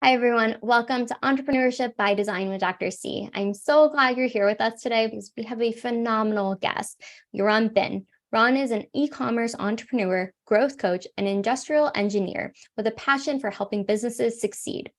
Hi, everyone. Welcome to Entrepreneurship by Design with Dr. C. I'm so glad you're here with us today because we have a phenomenal guest, Yaron Been. Ron is an e-commerce entrepreneur, growth coach, and industrial engineer with a passion for helping businesses succeed.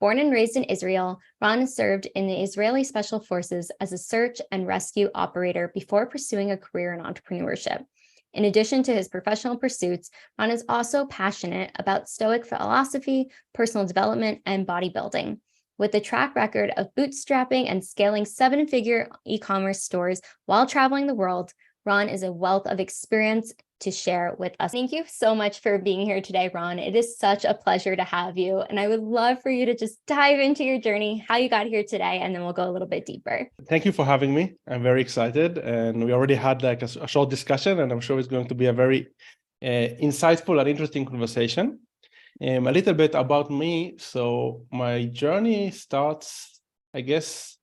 Born and raised in Israel, Ron served in the Israeli Special Forces as a search and rescue operator before pursuing a career in entrepreneurship. In addition to his professional pursuits, Ron is also passionate about Stoic philosophy, personal development, and bodybuilding. With a track record of bootstrapping and scaling seven-figure e-commerce stores while traveling the world, Ron is a wealth of experience to share with us. Thank you so much for being here today, Ron. It is such a pleasure to have you. And I would love for you to just dive into your journey, how you got here today, and then we'll go a little bit deeper. Thank you for having me. I'm very excited. And we already had like a short discussion, and I'm sure it's going to be a very insightful and interesting conversation. A little bit about me. So my journey starts, I guess,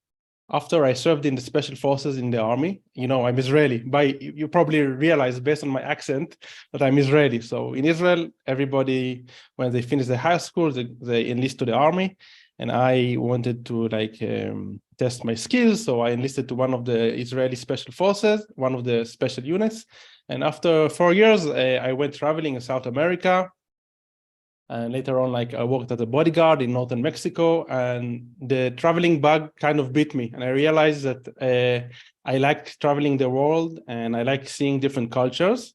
after I served in the special forces in the army. You know, I'm Israeli. You probably realize based on my accent that I'm Israeli. So in Israel, everybody, when they finish their high school, they enlist to the army. And I wanted to test my skills. So I enlisted to one of the Israeli special forces, one of the special units. And after 4 years, I went traveling in South America. And later on, I worked as a bodyguard in northern Mexico, and the traveling bug kind of bit me. And I realized that I like traveling the world and I like seeing different cultures.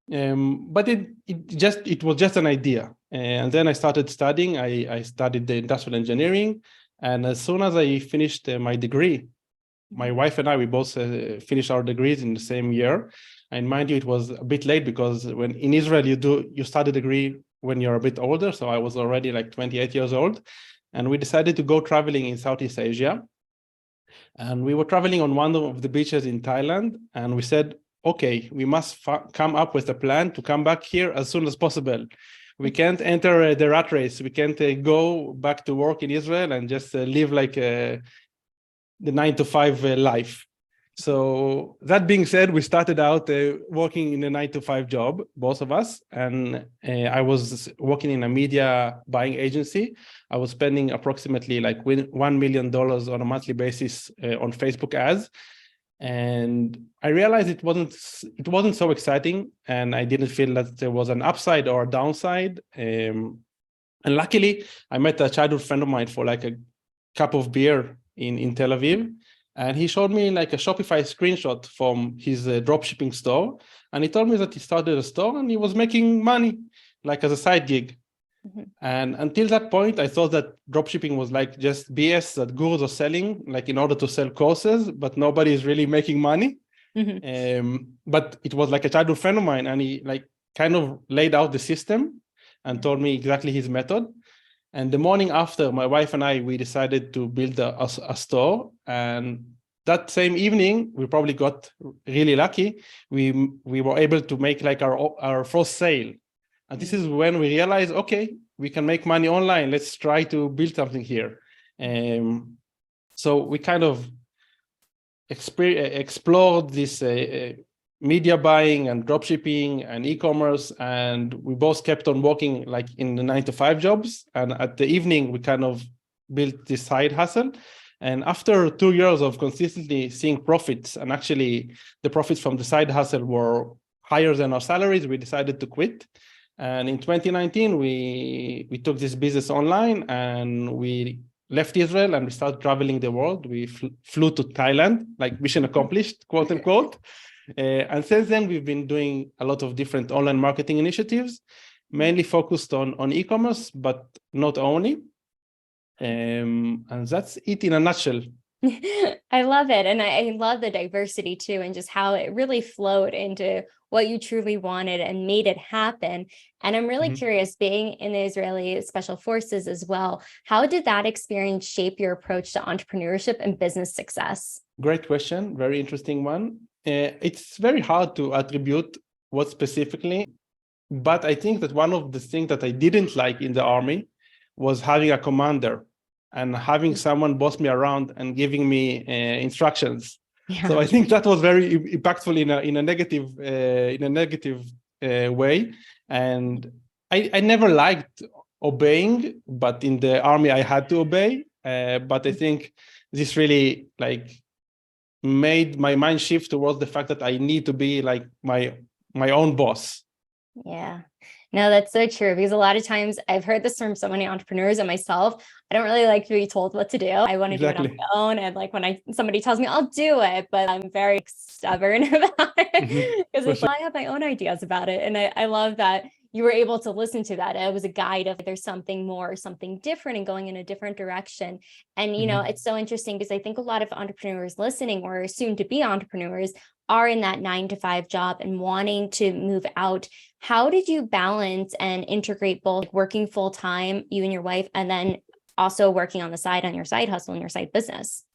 But it was just an idea. And then I started studying. I studied the industrial engineering. And as soon as I finished my degree, my wife and I, we both finished our degrees in the same year. And mind you, it was a bit late because when in Israel, you start a degree when you're a bit older. So I was already 28 years old. And we decided to go traveling in Southeast Asia. And we were traveling on one of the beaches in Thailand. And we said, okay, we must come up with a plan to come back here as soon as possible. We can't enter the rat race. We can't go back to work in Israel and just live the 9-to-5 life. So that being said, we started out working in a 9-to-5 job, both of us. And I was working in a media buying agency. I was spending approximately $1 million on a monthly basis on Facebook ads. And I realized it wasn't so exciting, and I didn't feel that there was an upside or a downside. And luckily, I met a childhood friend of mine for a cup of beer in Tel Aviv, and he showed me a Shopify screenshot from his dropshipping store, and he told me that he started a store and he was making money as a side gig. Mm-hmm. And until that point, I thought that dropshipping was just BS that gurus are selling, in order to sell courses, but nobody is really making money. Mm-hmm. But it was a childhood friend of mine, and he kind of laid out the system and told me exactly his method. And the morning after, my wife and we decided to build a store. And that same evening, we probably got really lucky. We were able to make our first sale. And this is when we realized, okay, we can make money online. Let's try to build something here. So we kind of explored this media buying and dropshipping and e-commerce. And we both kept on working in the 9-to-5 jobs. And at the evening, we kind of built this side hustle. And after 2 years of consistently seeing profits, and actually the profits from the side hustle were higher than our salaries, we decided to quit. And in 2019, we took this business online, and we left Israel and we started traveling the world. We flew to Thailand, mission accomplished, quote unquote. And since then, we've been doing a lot of different online marketing initiatives, mainly focused on e-commerce, but not only. And that's it in a nutshell. I love it. And I love the diversity too, and just how it really flowed into what you truly wanted and made it happen. And I'm really curious, being in the Israeli Special Forces as well, how did that experience shape your approach to entrepreneurship and business success? Great question. Very interesting one. It's very hard to attribute what specifically, but I think that one of the things that I didn't like in the army was having a commander and having someone boss me around and giving me instructions. Yeah. So I think that was very impactful in a negative way. And I never liked obeying, but in the army I had to obey. But I think this really like made my mind shift towards the fact that I need to be like my own boss. Yeah. No, that's so true, because a lot of times I've heard this from so many entrepreneurs and myself. I don't really like to be told what to do. I want to do it on my own. And like when somebody tells me I'll do it, but I'm very stubborn about it because it's like I have my own ideas about it. And I love that you were able to listen to that. It was a guide of there's something more, something different and going in a different direction. And, you know, it's so interesting because I think a lot of entrepreneurs listening or soon to be entrepreneurs are in that 9-to-5 job and wanting to move out. How did you balance and integrate both working full time, you and your wife, and then also working on the side on your side hustle and your side business?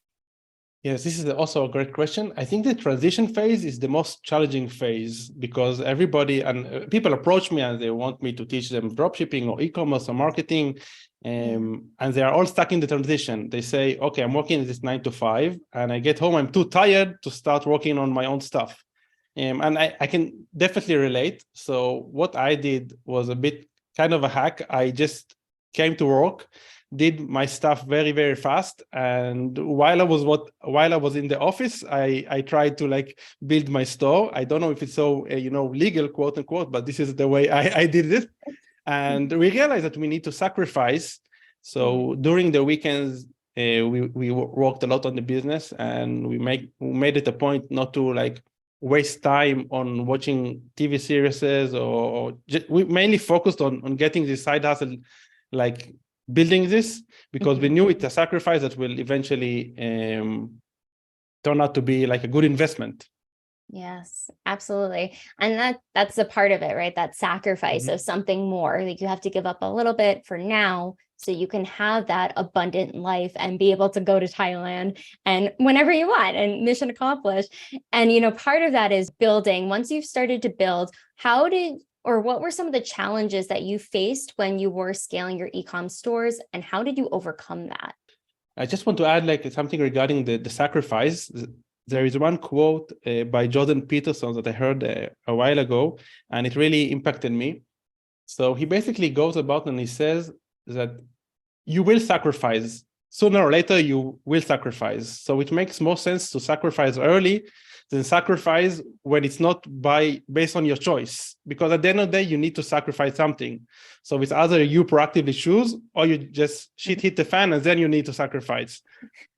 Yes, this is also a great question. I think the transition phase is the most challenging phase because everybody and people approach me and they want me to teach them dropshipping or e-commerce or marketing. And they are all stuck in the transition. They say, okay, I'm working this 9 to 5 and I get home, I'm too tired to start working on my own stuff. And I can definitely relate. So what I did was a bit kind of a hack. I just came to work, did my stuff very, very fast. And while I was in the office, I tried to like build my store. I don't know if it's so, legal, quote unquote, but this is the way I did it. And we realized that we need to sacrifice. So during the weekends, we worked a lot on the business, and we made it a point not to like waste time on watching TV series or we mainly focused on getting this side hustle, like building this, because we knew it's a sacrifice that will eventually turn out to be like a good investment. Yes, absolutely. And that's a part of it, right? That sacrifice of something more. Like you have to give up a little bit for now so you can have that abundant life and be able to go to Thailand and whenever you want and mission accomplished. And, you know, part of that is building. Once you've started to build, what were some of the challenges that you faced when you were scaling your e-com stores, and how did you overcome that? I just want to add like something regarding the sacrifice. There is one quote by Jordan Peterson that I heard a while ago, and it really impacted me. So he basically goes about and he says that you will sacrifice. Sooner or later, you will sacrifice. So it makes more sense to sacrifice early than sacrifice when it's not based on your choice. Because at the end of the day, you need to sacrifice something. So it's either you proactively choose or you just shit hit the fan and then you need to sacrifice.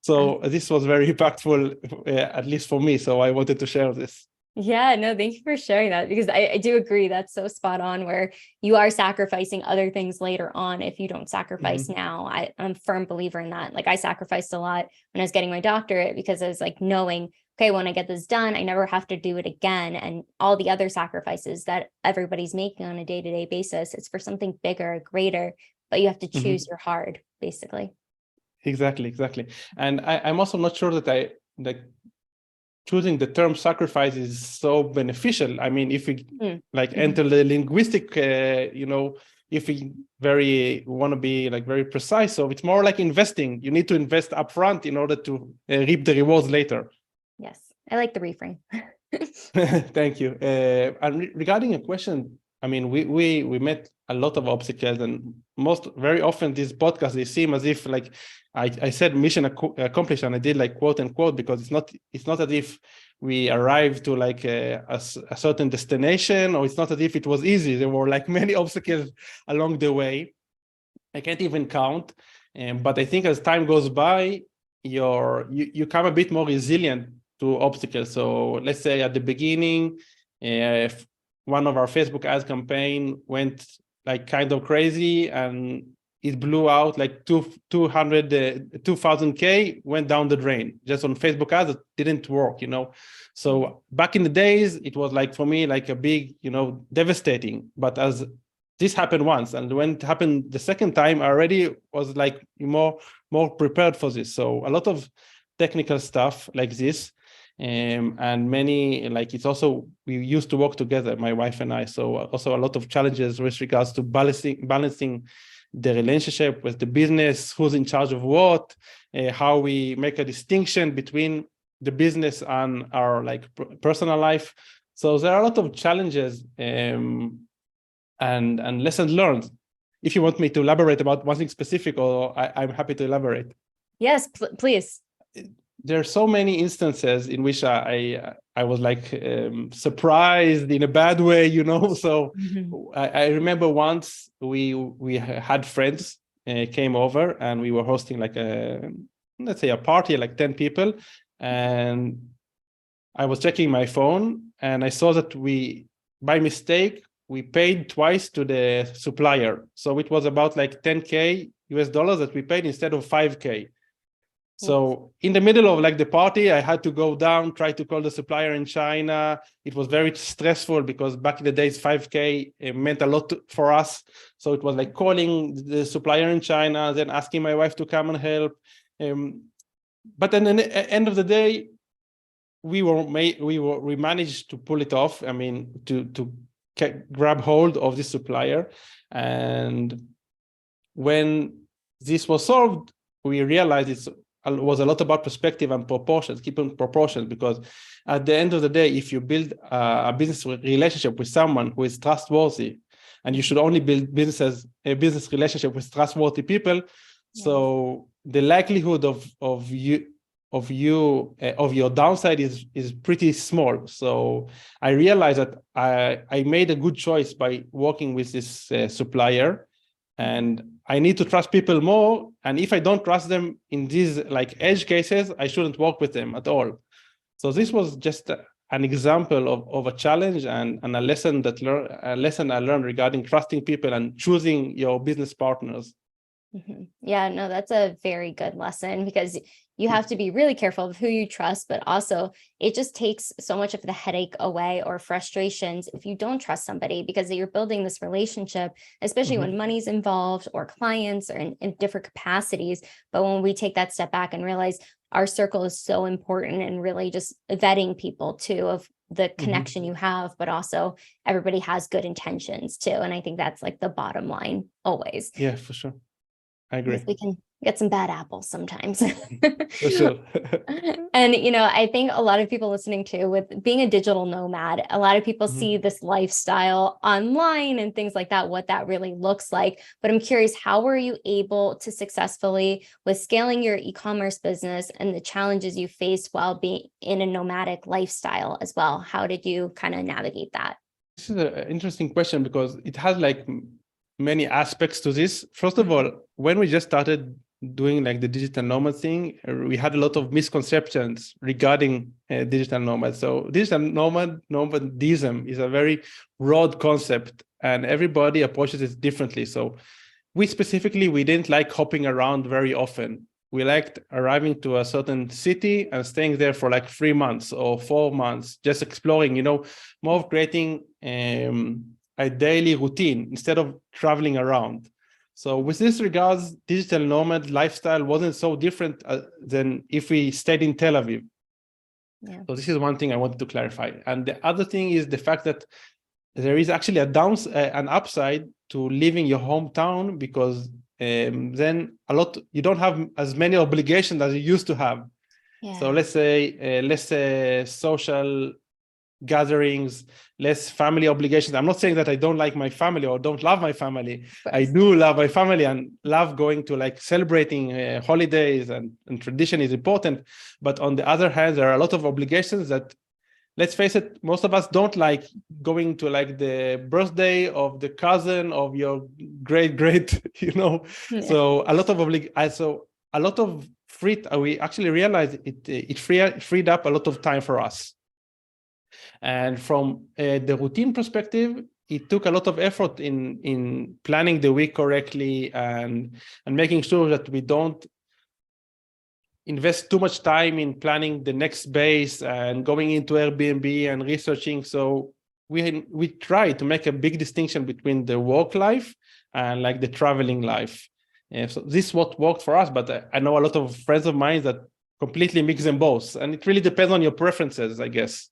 So this was very impactful, at least for me. So I wanted to share this. Yeah, no, thank you for sharing that, because I do agree that's so spot on, where you are sacrificing other things later on if you don't sacrifice now. I'm a firm believer in that. Like I sacrificed a lot when I was getting my doctorate because I was like knowing, okay, when I get this done, I never have to do it again. And all the other sacrifices that everybody's making on a day-to-day basis, it's for something bigger, greater, but you have to choose your hard, basically. Exactly. And I'm also not sure that choosing the term sacrifice is so beneficial. I mean, if we enter the linguistic, if we want to be like very precise, so it's more like investing. You need to invest upfront in order to reap the rewards later. Yes, I like the reframe. Thank you. And regarding a question, I mean, we met a lot of obstacles, and very often these podcasts, they seem as if like I said mission accomplished, and I did like quote unquote, because it's not as if we arrived to like a certain destination, or it's not as if it was easy. There were like many obstacles along the way. I can't even count. But I think as time goes by, you become a bit more resilient to obstacles. So let's say at the beginning, if one of our Facebook ads campaign went like kind of crazy and it blew out like 2000K went down the drain just on Facebook ads. It didn't work, So back in the days, it was like for me, like a big, devastating. But as this happened once, and when it happened the second time, I already was like more prepared for this. So a lot of technical stuff like this. And many, like it's also, we used to work together, my wife and I. So also a lot of challenges with regards to balancing the relationship with the business, who's in charge of what, how we make a distinction between the business and our like personal life. So there are a lot of challenges and lessons learned. if you want me to elaborate about one thing specific, or I'm happy to elaborate. Yes, please. There are so many instances in which I was like surprised in a bad way, you know. So I remember once we had friends came over, and we were hosting like let's say a party, like 10 people, and I was checking my phone, and I saw that by mistake, we paid twice to the supplier. So it was about like 10K US dollars that we paid instead of 5K. So in the middle of like the party, I had to go down, try to call the supplier in China. It was very stressful because back in the days, 5K meant a lot for us. So it was like calling the supplier in China, then asking my wife to come and help. But then at the end of the day, we managed to pull it off. I mean, to grab hold of this supplier. And when this was solved, we realized it was a lot about perspective and proportions, keeping proportions, because at the end of the day, if you build a business relationship with someone who is trustworthy, and you should only build a business relationship with trustworthy people, so the likelihood of your downside is pretty small. So I realized that I made a good choice by working with this supplier, and I need to trust people more. And if I don't trust them in these like edge cases, I shouldn't work with them at all. So this was just an example of a challenge and a lesson I learned regarding trusting people and choosing your business partners. Yeah, no, that's a very good lesson, because you have to be really careful of who you trust, but also it just takes so much of the headache away or frustrations if you don't trust somebody, because you're building this relationship, especially when money's involved or clients are in different capacities. But when we take that step back and realize our circle is so important, and really just vetting people too, of the connection you have, but also everybody has good intentions too. And I think that's like the bottom line always. Yeah, for sure. I agree. We can get some bad apples sometimes. For sure. And, I think a lot of people listening to, with being a digital nomad, a lot of people see this lifestyle online and things like that, what that really looks like. But I'm curious, how were you able to successfully, with scaling your e-commerce business and the challenges you faced while being in a nomadic lifestyle as well? How did you kind of navigate that? This is an interesting question, because it has like many aspects to this. First of all, when we just started doing like the digital nomad thing, we had a lot of misconceptions regarding digital nomad. So digital nomadism is a very broad concept, and everybody approaches it differently. So we didn't like hopping around very often. We liked arriving to a certain city and staying there for like 3 months or 4 months, just exploring, more of creating a daily routine instead of traveling around. So with this regards, digital nomad lifestyle wasn't so different than if we stayed in Tel Aviv. Yeah. So this is one thing I wanted to clarify. And the other thing is the fact that there is actually an upside to leaving your hometown, because then you don't have as many obligations as you used to have. Yeah. So let's say social gatherings, less family obligations. I'm not saying that I don't like my family or don't love my family. I do love my family and love going to like celebrating holidays, and tradition is important. But on the other hand, there are a lot of obligations that, let's face it, most of us don't like going to like the birthday of the cousin of your great, Yeah. So a lot of we actually realized it freed up a lot of time for us. And from the routine perspective, it took a lot of effort in planning the week correctly and making sure that we don't invest too much time in planning the next base and going into Airbnb and researching. So we try to make a big distinction between the work life and like the traveling life. So this is what worked for us, but I know a lot of friends of mine that completely mix them both, and it really depends on your preferences, I guess.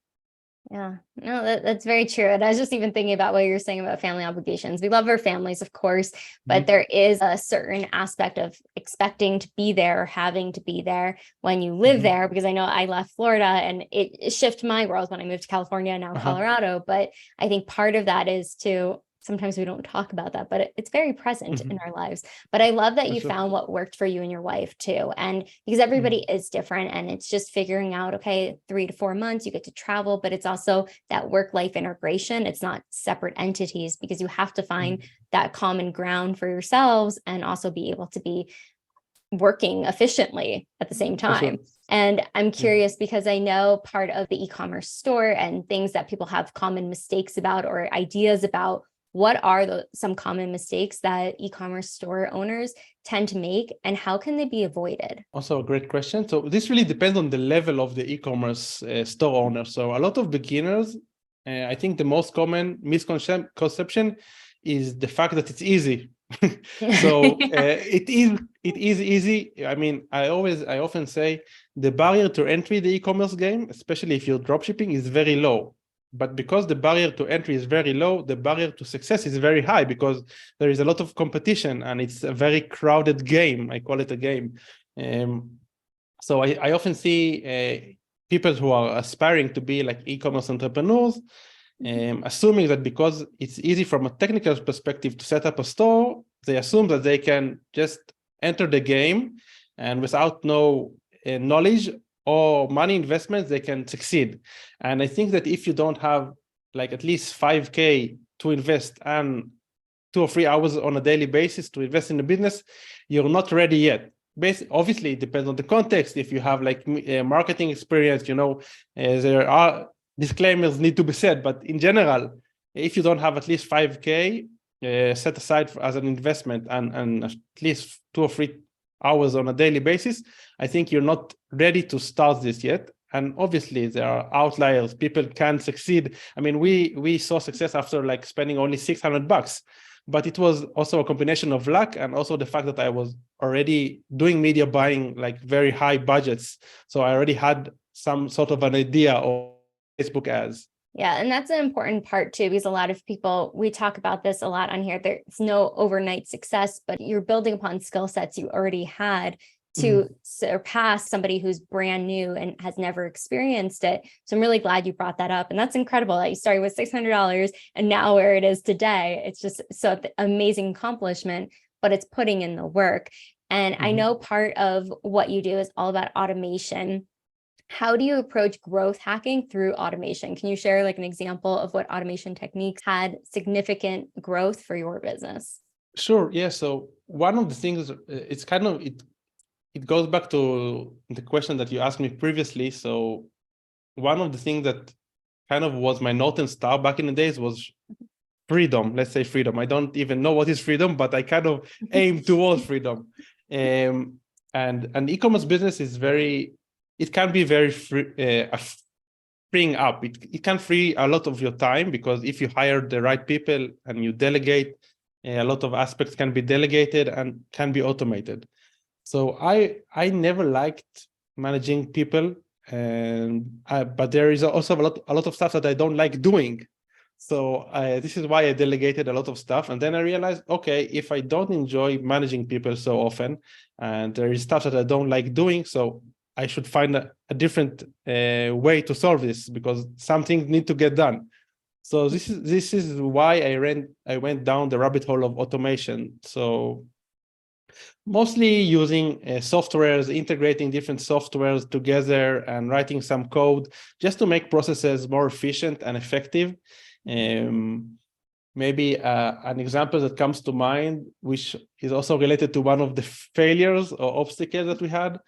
Yeah, no, that's very true. And I was just even thinking about what you're saying about family obligations. We love our families, of course, but there is a certain aspect of expecting to be there or having to be there when you live there, because I know I left Florida and it shifted my world when I moved to California, now Colorado. But I think part of that is to sometimes we don't talk about that, but it's very present in our lives. But I love that you found what worked for you and your wife too. And because everybody is different, and it's just figuring out, okay, 3 to 4 months, you get to travel, but it's also that work-life integration. It's not separate entities, because you have to find that common ground for yourselves and also be able to be working efficiently at the same time. And I'm curious, because I know part of the e-commerce store and things that people have common mistakes about or ideas about, what are some common mistakes that e-commerce store owners tend to make, and how can they be avoided? Also a great question. So this really depends on the level of the e-commerce store owner. So a lot of beginners, I think the most common misconception is the fact that it's easy. So it is easy. I mean, I often say the barrier to entry the e-commerce game, especially if you're dropshipping, is very low. But because the barrier to entry is very low, the barrier to success is very high, because there is a lot of competition and it's a very crowded game. I call it a game. So I often see people who are aspiring to be like e-commerce entrepreneurs, assuming that because it's easy from a technical perspective to set up a store, they assume that they can just enter the game, and without no knowledge or money investments, they can succeed. And I think that if you don't have like at least 5K to invest and 2 or 3 hours on a daily basis to invest in the business, you're not ready yet. Obviously, it depends on the context. If you have like marketing experience, there are disclaimers need to be said, but in general, if you don't have at least 5K set aside as an investment and at least 2 or 3 hours on a daily basis, I think you're not ready to start this yet. And obviously there are outliers. People can succeed. I mean, we saw success after like spending only $600, but it was also a combination of luck and also the fact that I was already doing media buying, like very high budgets. So I already had some sort of an idea of Facebook ads. Yeah. And that's an important part too, because a lot of people, we talk about this a lot on here. There's no overnight success, but you're building upon skill sets you already had to surpass somebody who's brand new and has never experienced it. So I'm really glad you brought that up. And that's incredible that you started with $600 and now where it is today. It's just so amazing accomplishment, but it's putting in the work. And I know part of what you do is all about automation. How do you approach growth hacking through automation? Can you share like an example of what automation techniques had significant growth for your business? Sure. Yeah. So one of the things, it's kind of, it goes back to the question that you asked me previously. So one of the things that kind of was my North Star back in the days was freedom. Let's say freedom. I don't even know what is freedom, but I kind of aim towards freedom. And an e-commerce business is it can be very freeing up. It can free a lot of your time, because if you hire the right people and you delegate, a lot of aspects can be delegated and can be automated. So I never liked managing people, but there is also a lot of stuff that I don't like doing. So this is why I delegated a lot of stuff. And then I realized, okay, if I don't enjoy managing people so often, and there is stuff that I don't like doing, so I should find a different way to solve this, because some things need to get done. So this is why I went down the rabbit hole of automation. So mostly using softwares, integrating different softwares together and writing some code just to make processes more efficient and effective. Maybe an example that comes to mind, which is also related to one of the failures or obstacles that we had.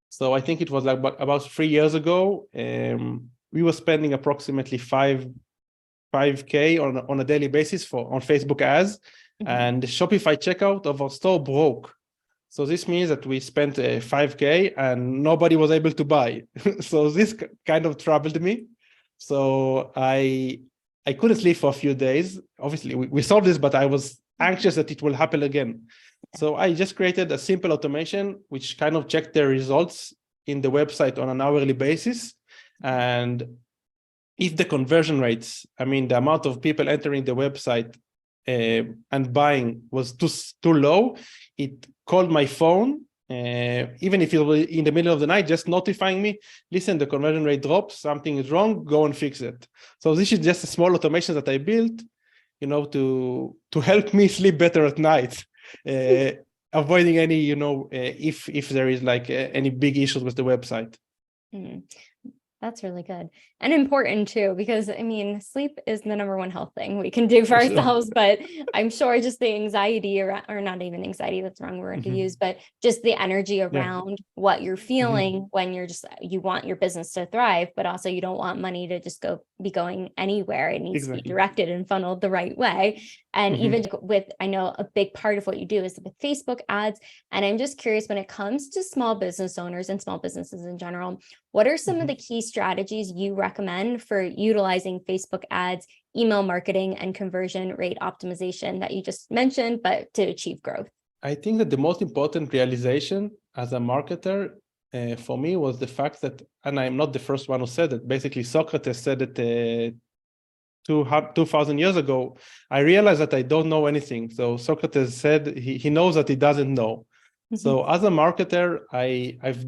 So I think it was like about 3 years ago. We were spending approximately 5K on a daily basis on Facebook ads, and the Shopify checkout of our store broke. So this means that we spent 5K and nobody was able to buy. So this kind of troubled me. So I couldn't sleep for a few days. Obviously, we solved this, but I was anxious that it will happen again. So I just created a simple automation, which kind of checked the results in the website on an hourly basis. And if the conversion rates, I mean, the amount of people entering the website and buying was too low, it called my phone, even if it was in the middle of the night, just notifying me, listen, the conversion rate dropped, something is wrong, go and fix it. So this is just a small automation that I built. to help me sleep better at night, avoiding any, if there is like any big issues with the website. Mm. That's really good and important too, because I mean, sleep is the number one health thing we can do for Sure. ourselves, but I'm sure just the anxiety around, or not even anxiety, that's the wrong word to use, but just the energy around what you're feeling when you want your business to thrive, but also you don't want money to just be going anywhere. It needs to be directed and funneled the right way. And even with, I know a big part of what you do is with Facebook ads. And I'm just curious, when it comes to small business owners and small businesses in general, what are some of the key strategies you recommend for utilizing Facebook ads, email marketing, and conversion rate optimization that you just mentioned, but to achieve growth? I think that the most important realization as a marketer for me was the fact that, and I'm not the first one who said it, basically Socrates said it 2,000 years ago. I realized that I don't know anything. So Socrates said he knows that he doesn't know. So as a marketer, I've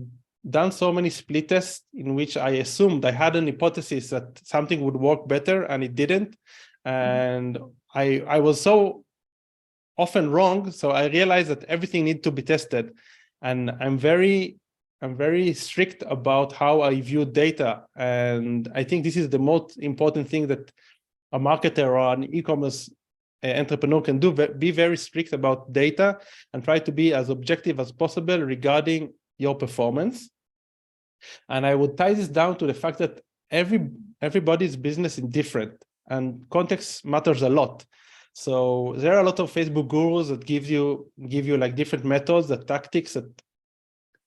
done so many split tests in which I assumed I had an hypothesis that something would work better and it didn't. And I was so often wrong. So I realized that everything needs to be tested. And I'm very strict about how I view data. And I think this is the most important thing that a marketer or an e-commerce entrepreneur can do. Be very strict about data and try to be as objective as possible regarding your performance. And I would tie this down to the fact that everybody's business is different and context matters a lot. So there are a lot of Facebook gurus that give you like different methods, that tactics that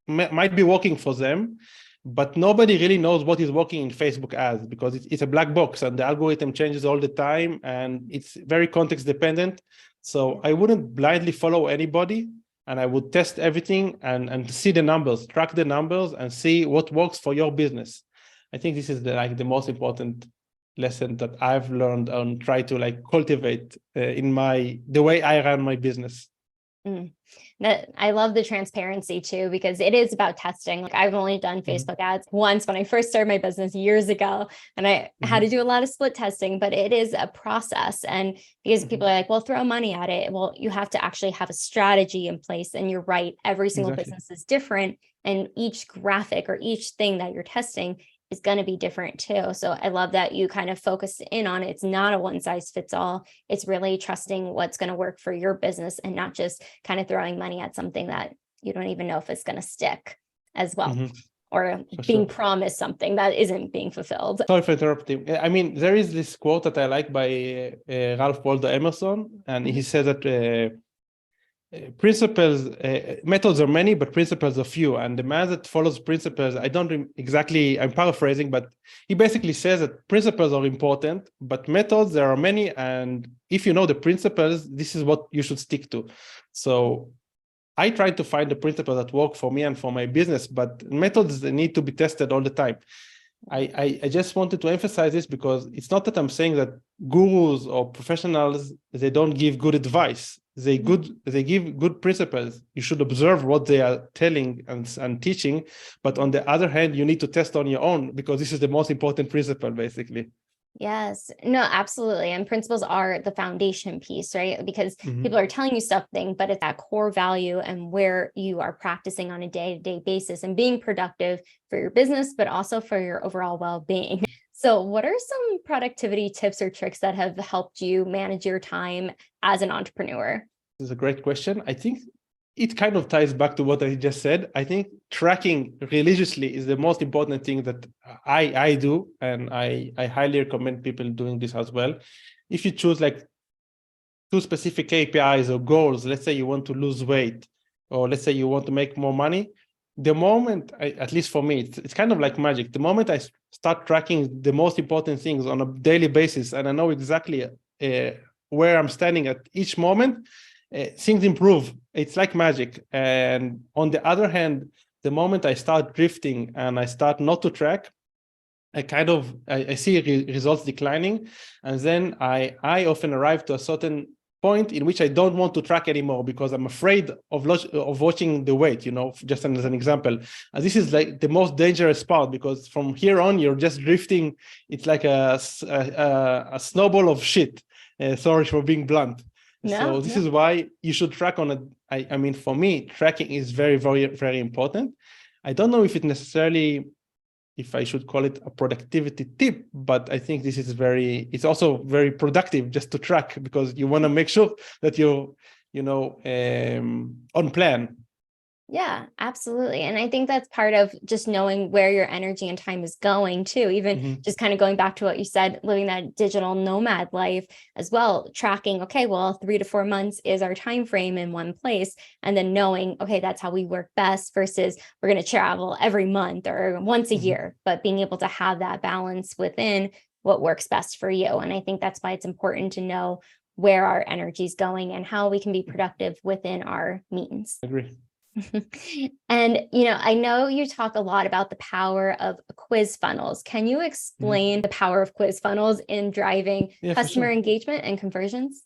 might be working for them, but nobody really knows what is working in Facebook ads because it's a black box and the algorithm changes all the time and it's very context dependent. So I wouldn't blindly follow anybody, and I would test everything and see the numbers, track the numbers, and see what works for your business. I think this is the most important lesson that I've learned and try to cultivate in the way I run my business. I love the transparency too, because it is about testing. I've only done Facebook ads once when I first started my business years ago, and I had to do a lot of split testing, but it is a process. And because people are like, well, throw money at it. Well, you have to actually have a strategy in place. And you're right. Every single business is different. And each graphic or each thing that you're testing is going to be different too. So I love that you kind of focus in on it. It's not a one size fits all. It's really trusting what's going to work for your business and not just kind of throwing money at something that you don't even know if it's going to stick as well, or being promised something that isn't being fulfilled. Sorry for interrupting. I mean, there is this quote that I like by Ralph Waldo Emerson, and he said that methods are many, but principles are few. And the man that follows principles, I'm paraphrasing, but he basically says that principles are important, but methods, there are many. And if you know the principles, this is what you should stick to. So I try to find the principles that work for me and for my business, but methods need to be tested all the time. I just wanted to emphasize this because it's not that I'm saying that gurus or professionals, they don't give good advice. They give good principles. You should observe what they are telling and teaching. But on the other hand, you need to test on your own because this is the most important principle, basically. Yes, no, absolutely. And principles are the foundation piece, right? Because people are telling you something, but it's that core value and where you are practicing on a day-to-day basis and being productive for your business, but also for your overall well-being. So what are some productivity tips or tricks that have helped you manage your time as an entrepreneur? This is a great question. I think it kind of ties back to what I just said. I think tracking religiously is the most important thing that I do, and I highly recommend people doing this as well. If you choose like 2 specific KPIs or goals, let's say you want to lose weight, or let's say you want to make more money, the moment, at least for me, it's kind of like magic. The moment I start tracking the most important things on a daily basis, and I know exactly where I'm standing at each moment, things improve. It's like magic. And on the other hand, the moment I start drifting and I start not to track, I see results declining. And then I often arrive to a certain point in which I don't want to track anymore because I'm afraid of watching the weight, just as an example. And this is like the most dangerous part because from here on, you're just drifting. It's like a snowball of shit. Sorry for being blunt. No, So this is why you should track on it. I mean, for me, tracking is very, very, very important. I don't know if it necessarily, if I should call it a productivity tip, but I think this is it's also very productive just to track, because you want to make sure that you're, on plan. Yeah, absolutely. And I think that's part of just knowing where your energy and time is going too, even just kind of going back to what you said, living that digital nomad life as well, tracking, okay, well, 3 to 4 months is our time frame in one place. And then knowing, okay, that's how we work best versus we're going to travel every month or once a year, but being able to have that balance within what works best for you. And I think that's why it's important to know where our energy is going and how we can be productive within our means. Agree. And, I know you talk a lot about the power of quiz funnels. Can you explain the power of quiz funnels in driving customer engagement and conversions?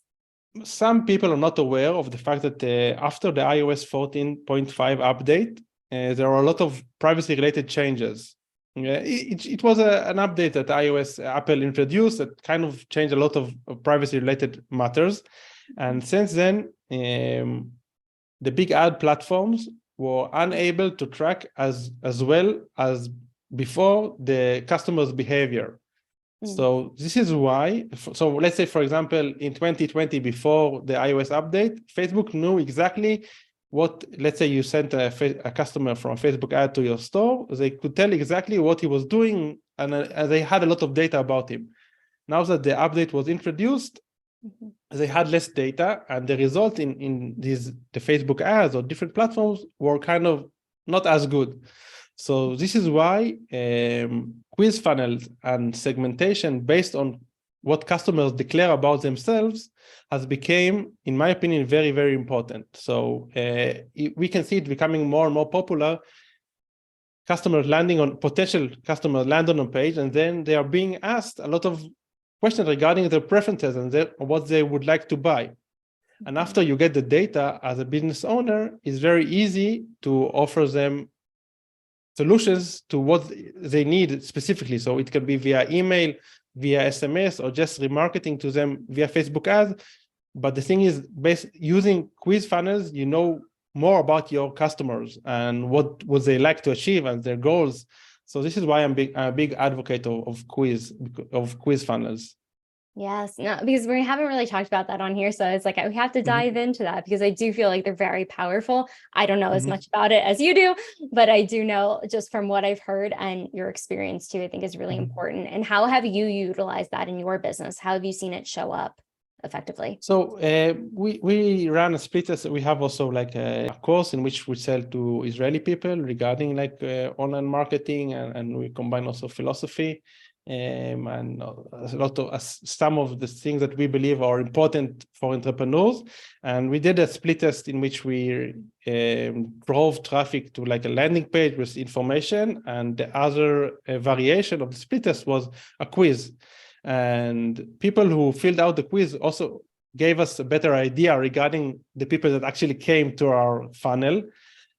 Some people are not aware of the fact that after the iOS 14.5 update, there are a lot of privacy-related changes. It was an update that Apple introduced that kind of changed a lot of privacy-related matters. And since then, the big ad platforms were unable to track as well as before the customer's behavior. So this is why, so let's say, for example, in 2020, before the iOS update, Facebook knew exactly what, let's say you sent a customer from a Facebook ad to your store, they could tell exactly what he was doing, and they had a lot of data about him. Now that the update was introduced, they had less data, and the result in the Facebook ads or different platforms were kind of not as good. So this is why quiz funnels and segmentation based on what customers declare about themselves has become, in my opinion, very, very important. So we can see it becoming more and more popular. Potential customers land on a page, and then they are being asked a lot of questions regarding their preferences and what they would like to buy. And after you get the data as a business owner, it's very easy to offer them solutions to what they need specifically. So it can be via email, via SMS, or just remarketing to them via Facebook ads. But the thing is, using quiz funnels, you know more about your customers and what they like to achieve and their goals. So this is why I'm a big advocate of quiz funnels. Yes, no, because we haven't really talked about that on here. So it's like, we have to dive into that because I do feel like they're very powerful. I don't know as much about it as you do, but I do know just from what I've heard and your experience too, I think is really important. And how have you utilized that in your business? How have you seen it show up effectively? So we run a split test. We have also like a course in which we sell to Israeli people regarding like online marketing, and we combine also philosophy and a lot of some of the things that we believe are important for entrepreneurs. And we did a split test in which we drove traffic to like a landing page with information, and the other variation of the split test was a quiz. And people who filled out the quiz also gave us a better idea regarding the people that actually came to our funnel.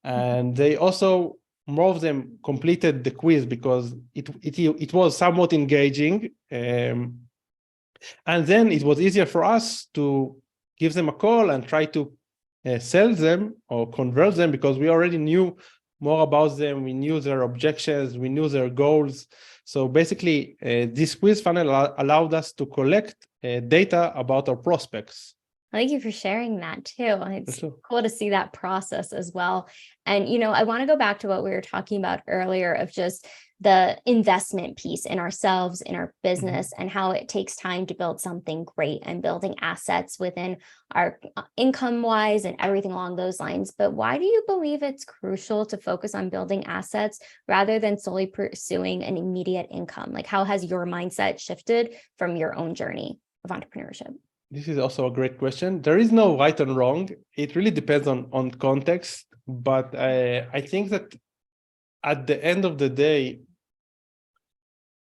And they also, more of them completed the quiz because it was somewhat engaging. And then it was easier for us to give them a call and try to sell them or convert them, because we already knew more about them. We knew their objections, we knew their goals. So basically, this quiz funnel allowed us to collect data about our prospects. Thank you for sharing that too. It's cool to see that process as well. And, I want to go back to what we were talking about earlier of just the investment piece in ourselves, in our business, and how it takes time to build something great and building assets within our income wise and everything along those lines. But why do you believe it's crucial to focus on building assets rather than solely pursuing an immediate income? Like, how has your mindset shifted from your own journey of entrepreneurship? This is also a great question. There is no right and wrong. It really depends on context. But I think that at the end of the day,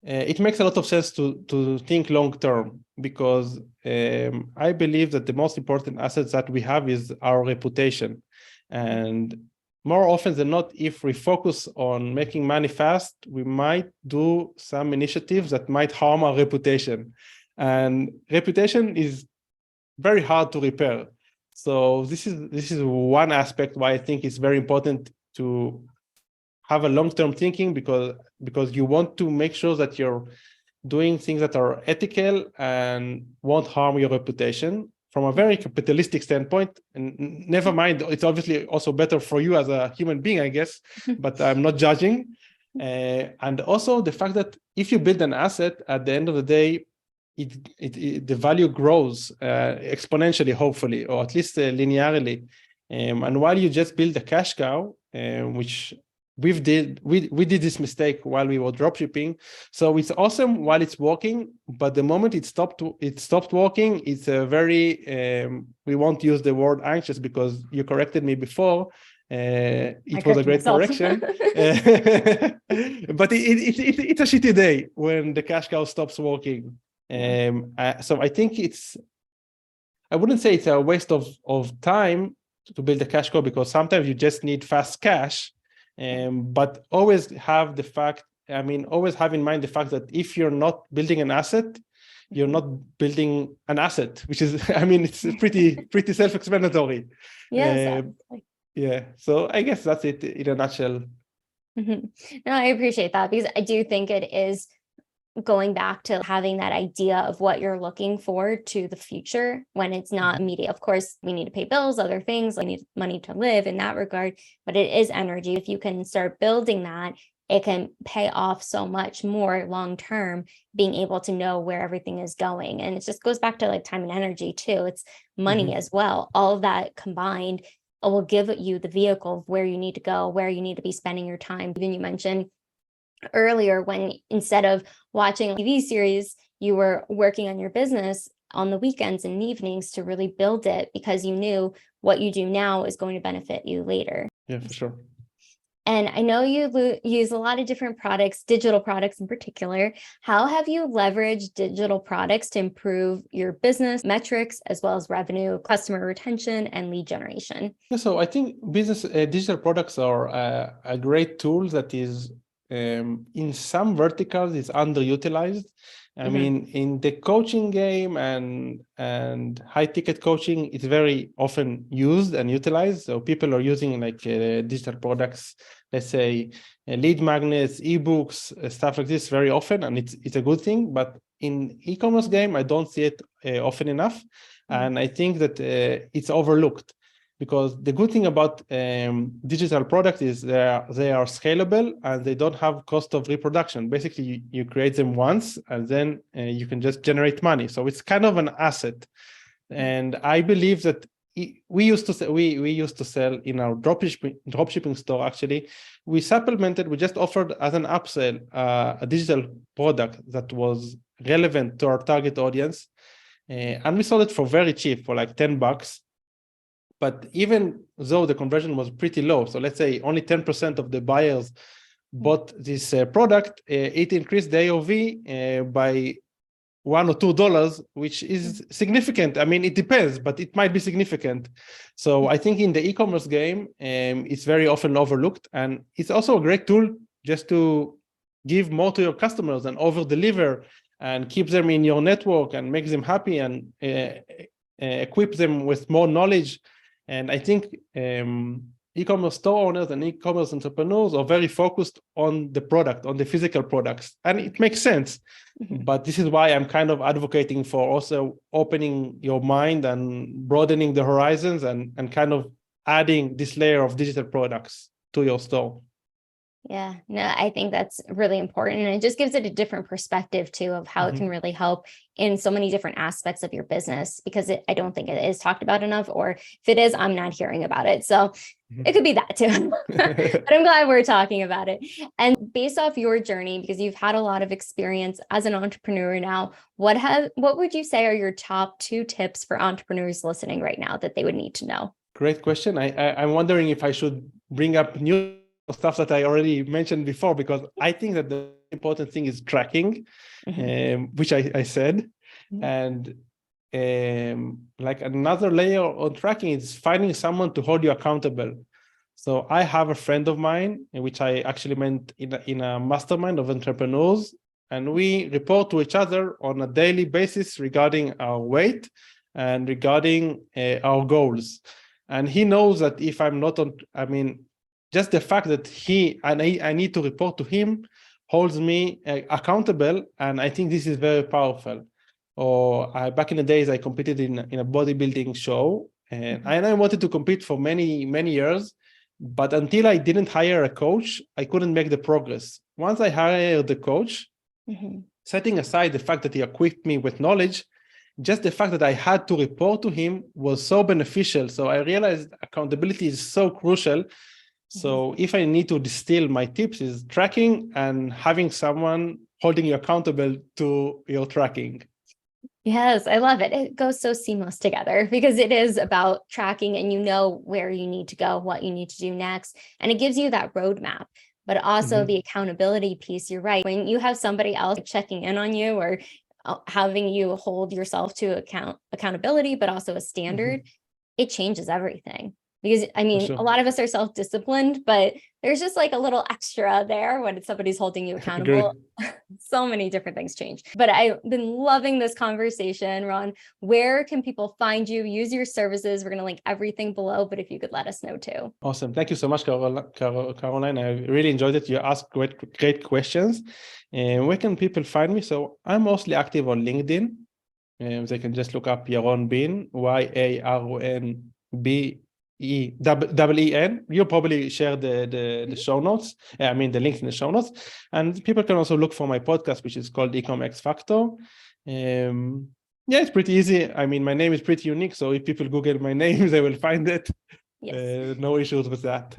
it makes a lot of sense to think long term, because I believe that the most important assets that we have is our reputation. And more often than not, if we focus on making money fast, we might do some initiatives that might harm our reputation. And reputation is very hard to repair. So this is one aspect why I think it's very important to have a long-term thinking, because you want to make sure that you're doing things that are ethical and won't harm your reputation from a very capitalistic standpoint. And never mind, it's obviously also better for you as a human being, I guess, but I'm not judging. And also the fact that if you build an asset, at the end of the day, the value grows exponentially, hopefully, or at least linearly. And while you just build a cash cow, which we did this mistake while we were dropshipping. So it's awesome while it's working, but the moment it stopped working, it's a very we won't use the word anxious because you corrected me before. It was a great correction. But it's a shitty day when the cash cow stops working. So I think I wouldn't say it's a waste of time to build a cash cow, because sometimes you just need fast cash. But always have in mind the fact that if you're not building an asset, you're not building an asset, which is, it's pretty self-explanatory. Yes. Yeah. So I guess that's it in a nutshell. No, I appreciate that, because I do think it is going back to having that idea of what you're looking for to the future when it's not immediate. Of course, we need to pay bills, other things, we need money to live in that regard, but it is energy. If you can start building that, it can pay off so much more long-term, being able to know where everything is going. And it just goes back to like time and energy too. It's money as well. All of that combined will give you the vehicle of where you need to go, where you need to be spending your time. Even you mentioned earlier, when instead of watching a TV series, you were working on your business on the weekends and evenings to really build it, because you knew what you do now is going to benefit you later. Yeah, for sure. And I know you use a lot of different products, digital products in particular. How have you leveraged digital products to improve your business metrics, as well as revenue, customer retention, and lead generation? Yeah, so I think digital products are a great tool that is in some verticals is underutilized. In the coaching game and high ticket coaching, it's very often used and utilized. So people are using digital products, let's say lead magnets, ebooks, stuff like this very often, and it's a good thing. But in e-commerce game, I don't see it often enough, and I think that it's overlooked. Because the good thing about digital products is they are scalable and they don't have cost of reproduction. Basically, you create them once and then you can just generate money. So it's kind of an asset. And I believe that we used to sell in our dropshipping store. Actually, we just offered as an upsell a digital product that was relevant to our target audience, and we sold it for very cheap, for like $10. But even though the conversion was pretty low, so let's say only 10% of the buyers bought this product, it increased the AOV by $1 or $2, which is significant. It depends, but it might be significant. So I think in the e-commerce game, it's very often overlooked, and it's also a great tool just to give more to your customers and over-deliver and keep them in your network and make them happy and equip them with more knowledge. And I think e-commerce store owners and e-commerce entrepreneurs are very focused on the product, on the physical products. And it makes sense. But this is why I'm kind of advocating for also opening your mind and broadening the horizons and kind of adding this layer of digital products to your store. Yeah, no, I think that's really important. And it just gives it a different perspective too of how it can really help in so many different aspects of your business, because I don't think it is talked about enough, or if it is, I'm not hearing about it. So it could be that too, but I'm glad we're talking about it. And based off your journey, because you've had a lot of experience as an entrepreneur now, what would you say are your top 2 tips for entrepreneurs listening right now that they would need to know? Great question. I'm wondering if I should bring up new stuff that I already mentioned before, because I think that the important thing is tracking, which I said. And like another layer on tracking is finding someone to hold you accountable. So I have a friend of mine, which I actually met in a mastermind of entrepreneurs, and we report to each other on a daily basis regarding our weight and regarding our goals. And he knows that if I'm not on, just the fact that I need to report to him holds me accountable. And I think this is very powerful. Or back in the days, I competed in a bodybuilding show, and I wanted to compete for many, many years. But until I didn't hire a coach, I couldn't make the progress. Once I hired the coach, setting aside the fact that he equipped me with knowledge, just the fact that I had to report to him was so beneficial. So I realized accountability is so crucial. So if I need to distill my tips, is tracking and having someone holding you accountable to your tracking. Yes, I love it. It goes so seamless together because it is about tracking and you know where you need to go, what you need to do next. And it gives you that roadmap, but also the accountability piece. You're right. When you have somebody else checking in on you or having you hold yourself to accountability, but also a standard, it changes everything. Because a lot of us are self-disciplined, but there's just like a little extra there when somebody's holding you accountable. So many different things change. But I've been loving this conversation, Ron. Where can people find you, use your services? We're going to link everything below, but if you could let us know too. Awesome. Thank you so much, Caroline. I really enjoyed it. You asked great questions. And where can people find me? So I'm mostly active on LinkedIn. They can just look up Yaron Been, YARONBEEN. You'll probably share the show notes. The links in the show notes. And people can also look for my podcast, which is called Ecommerce Factor. It's pretty easy. My name is pretty unique. So if people Google my name, they will find it. Yes. No issues with that.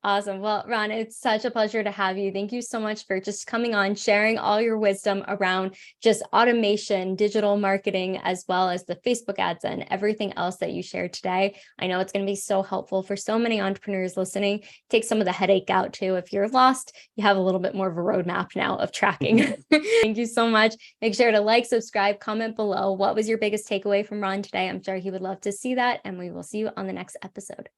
Awesome. Well, Ron, it's such a pleasure to have you. Thank you so much for just coming on, sharing all your wisdom around just automation, digital marketing, as well as the Facebook ads and everything else that you shared today. I know it's going to be so helpful for so many entrepreneurs listening. Take some of the headache out too. If you're lost, you have a little bit more of a roadmap now of tracking. Thank you so much. Make sure to like, subscribe, comment below. What was your biggest takeaway from Ron today? I'm sure he would love to see that. And we will see you on the next episode.